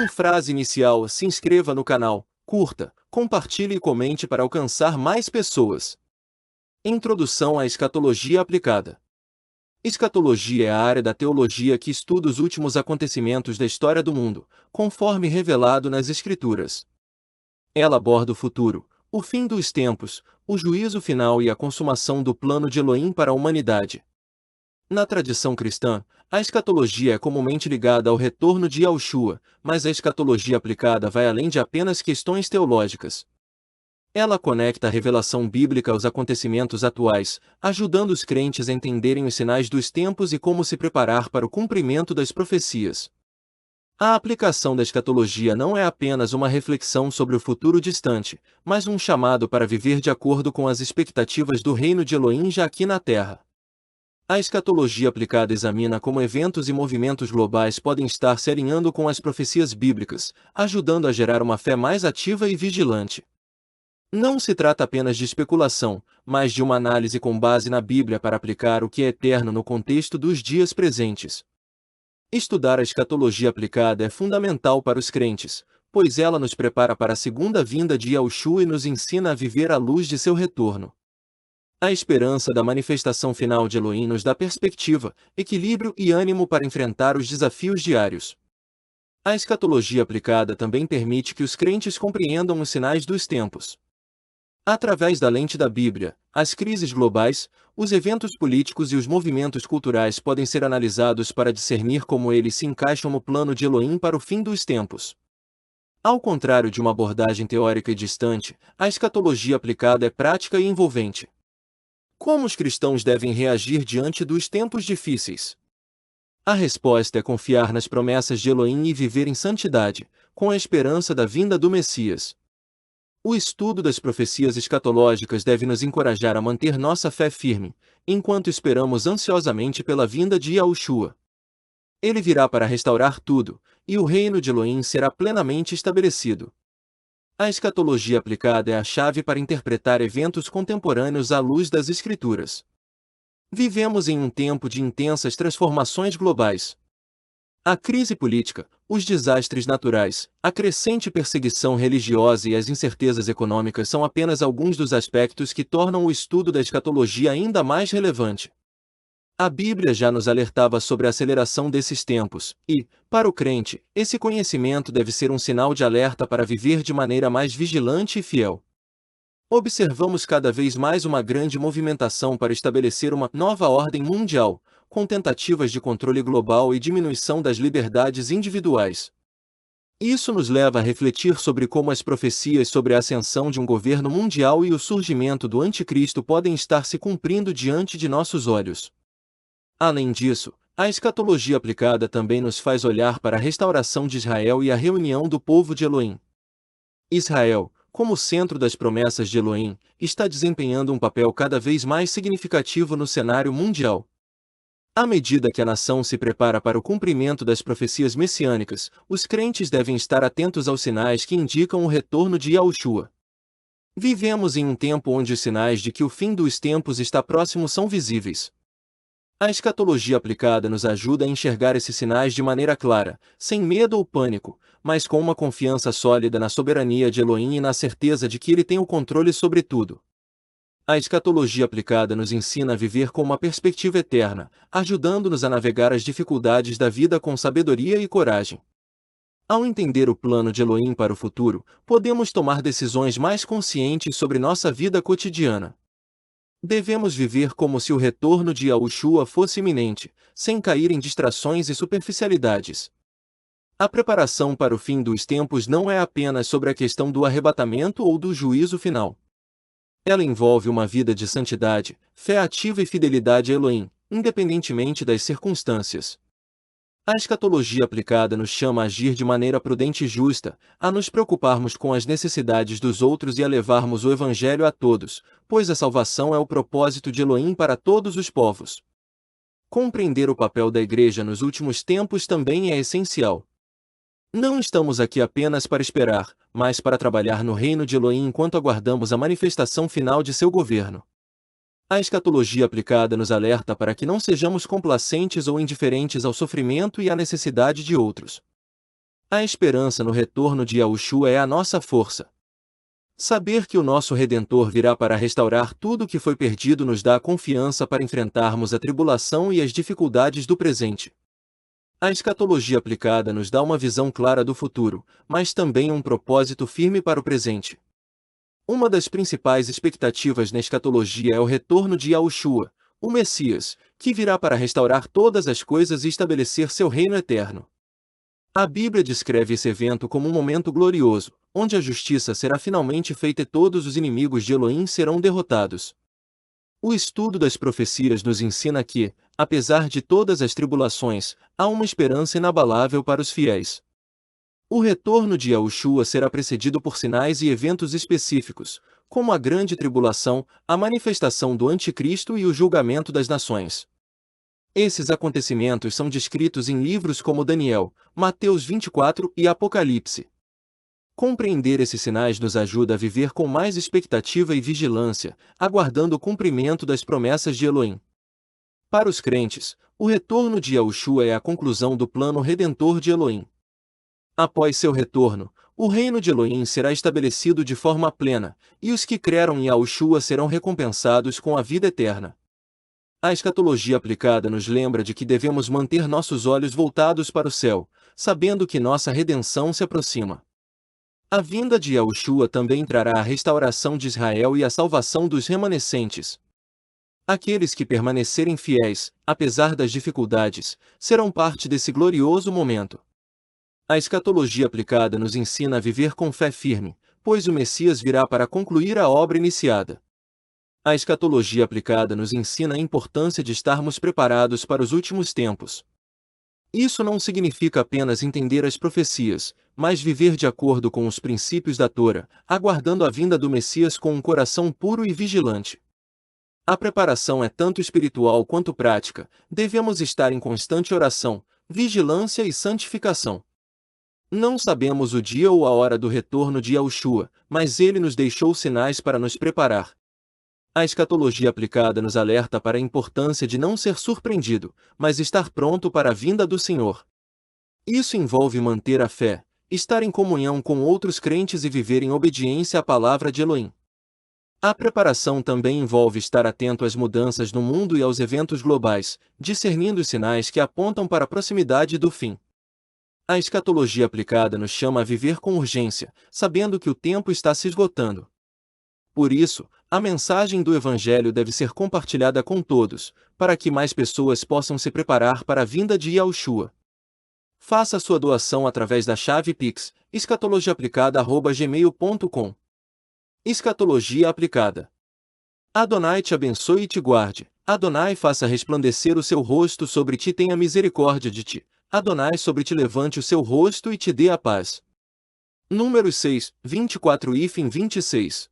Frase inicial: se inscreva no canal, curta, compartilhe e comente para alcançar mais pessoas. Introdução à escatologia aplicada. Escatologia é a área da teologia que estuda os últimos acontecimentos da história do mundo, conforme revelado nas Escrituras. Ela aborda o futuro, o fim dos tempos, o juízo final e a consumação do plano de Elohim para a humanidade. Na tradição cristã, a escatologia é comumente ligada ao retorno de Yahushua, mas a escatologia aplicada vai além de apenas questões teológicas. Ela conecta a revelação bíblica aos acontecimentos atuais, ajudando os crentes a entenderem os sinais dos tempos e como se preparar para o cumprimento das profecias. A aplicação da escatologia não é apenas uma reflexão sobre o futuro distante, mas um chamado para viver de acordo com as expectativas do reino de Elohim já aqui na Terra. A escatologia aplicada examina como eventos e movimentos globais podem estar se alinhando com as profecias bíblicas, ajudando a gerar uma fé mais ativa e vigilante. Não se trata apenas de especulação, mas de uma análise com base na Bíblia para aplicar o que é eterno no contexto dos dias presentes. Estudar a escatologia aplicada é fundamental para os crentes, pois ela nos prepara para a segunda vinda de Yahushua e nos ensina a viver à luz de seu retorno. A esperança da manifestação final de Elohim nos dá perspectiva, equilíbrio e ânimo para enfrentar os desafios diários. A escatologia aplicada também permite que os crentes compreendam os sinais dos tempos. Através da lente da Bíblia, as crises globais, os eventos políticos e os movimentos culturais podem ser analisados para discernir como eles se encaixam no plano de Elohim para o fim dos tempos. Ao contrário de uma abordagem teórica e distante, a escatologia aplicada é prática e envolvente. Como os cristãos devem reagir diante dos tempos difíceis? A resposta é confiar nas promessas de Elohim e viver em santidade, com a esperança da vinda do Messias. O estudo das profecias escatológicas deve nos encorajar a manter nossa fé firme, enquanto esperamos ansiosamente pela vinda de Yahushua. Ele virá para restaurar tudo, e o reino de Elohim será plenamente estabelecido. A escatologia aplicada é a chave para interpretar eventos contemporâneos à luz das Escrituras. Vivemos em um tempo de intensas transformações globais. A crise política, os desastres naturais, a crescente perseguição religiosa e as incertezas econômicas são apenas alguns dos aspectos que tornam o estudo da escatologia ainda mais relevante. A Bíblia já nos alertava sobre a aceleração desses tempos, e, para o crente, esse conhecimento deve ser um sinal de alerta para viver de maneira mais vigilante e fiel. Observamos cada vez mais uma grande movimentação para estabelecer uma nova ordem mundial, com tentativas de controle global e diminuição das liberdades individuais. Isso nos leva a refletir sobre como as profecias sobre a ascensão de um governo mundial e o surgimento do anticristo podem estar se cumprindo diante de nossos olhos. Além disso, a escatologia aplicada também nos faz olhar para a restauração de Israel e a reunião do povo de Elohim. Israel, como centro das promessas de Elohim, está desempenhando um papel cada vez mais significativo no cenário mundial. À medida que a nação se prepara para o cumprimento das profecias messiânicas, os crentes devem estar atentos aos sinais que indicam o retorno de Yahushua. Vivemos em um tempo onde os sinais de que o fim dos tempos está próximo são visíveis. A escatologia aplicada nos ajuda a enxergar esses sinais de maneira clara, sem medo ou pânico, mas com uma confiança sólida na soberania de Elohim e na certeza de que ele tem o controle sobre tudo. A escatologia aplicada nos ensina a viver com uma perspectiva eterna, ajudando-nos a navegar as dificuldades da vida com sabedoria e coragem. Ao entender o plano de Elohim para o futuro, podemos tomar decisões mais conscientes sobre nossa vida cotidiana. Devemos viver como se o retorno de Yahushua fosse iminente, sem cair em distrações e superficialidades. A preparação para o fim dos tempos não é apenas sobre a questão do arrebatamento ou do juízo final. Ela envolve uma vida de santidade, fé ativa e fidelidade a Elohim, independentemente das circunstâncias. A escatologia aplicada nos chama a agir de maneira prudente e justa, a nos preocuparmos com as necessidades dos outros e a levarmos o Evangelho a todos, pois a salvação é o propósito de Elohim para todos os povos. Compreender o papel da Igreja nos últimos tempos também é essencial. Não estamos aqui apenas para esperar, mas para trabalhar no reino de Elohim enquanto aguardamos a manifestação final de seu governo. A escatologia aplicada nos alerta para que não sejamos complacentes ou indiferentes ao sofrimento e à necessidade de outros. A esperança no retorno de Yahushua é a nossa força. Saber que o nosso Redentor virá para restaurar tudo o que foi perdido nos dá a confiança para enfrentarmos a tribulação e as dificuldades do presente. A escatologia aplicada nos dá uma visão clara do futuro, mas também um propósito firme para o presente. Uma das principais expectativas na escatologia é o retorno de Yahushua, o Messias, que virá para restaurar todas as coisas e estabelecer seu reino eterno. A Bíblia descreve esse evento como um momento glorioso, onde a justiça será finalmente feita e todos os inimigos de Elohim serão derrotados. O estudo das profecias nos ensina que, apesar de todas as tribulações, há uma esperança inabalável para os fiéis. O retorno de Yahushua será precedido por sinais e eventos específicos, como a grande tribulação, a manifestação do Anticristo e o julgamento das nações. Esses acontecimentos são descritos em livros como Daniel, Mateus 24 e Apocalipse. Compreender esses sinais nos ajuda a viver com mais expectativa e vigilância, aguardando o cumprimento das promessas de Elohim. Para os crentes, o retorno de Yahushua é a conclusão do plano redentor de Elohim. Após seu retorno, o reino de Elohim será estabelecido de forma plena, e os que creram em Yahushua serão recompensados com a vida eterna. A escatologia aplicada nos lembra de que devemos manter nossos olhos voltados para o céu, sabendo que nossa redenção se aproxima. A vinda de Yahushua também trará a restauração de Israel e a salvação dos remanescentes. Aqueles que permanecerem fiéis, apesar das dificuldades, serão parte desse glorioso momento. A escatologia aplicada nos ensina a viver com fé firme, pois o Messias virá para concluir a obra iniciada. A escatologia aplicada nos ensina a importância de estarmos preparados para os últimos tempos. Isso não significa apenas entender as profecias, mas viver de acordo com os princípios da Tora, aguardando a vinda do Messias com um coração puro e vigilante. A preparação é tanto espiritual quanto prática, devemos estar em constante oração, vigilância e santificação. Não sabemos o dia ou a hora do retorno de Yahushua, mas ele nos deixou sinais para nos preparar. A escatologia aplicada nos alerta para a importância de não ser surpreendido, mas estar pronto para a vinda do Senhor. Isso envolve manter a fé, estar em comunhão com outros crentes e viver em obediência à palavra de Elohim. A preparação também envolve estar atento às mudanças no mundo e aos eventos globais, discernindo os sinais que apontam para a proximidade do fim. A escatologia aplicada nos chama a viver com urgência, sabendo que o tempo está se esgotando. Por isso, a mensagem do Evangelho deve ser compartilhada com todos, para que mais pessoas possam se preparar para a vinda de Yahushua. Faça sua doação através da chave Pix, escatologiaaplicada@gmail.com. Escatologia aplicada. Adonai te abençoe e te guarde. Adonai faça resplandecer o seu rosto sobre ti e tenha misericórdia de ti. Adonai sobre ti levante o seu rosto e te dê a paz. Números 6, 24 e 26.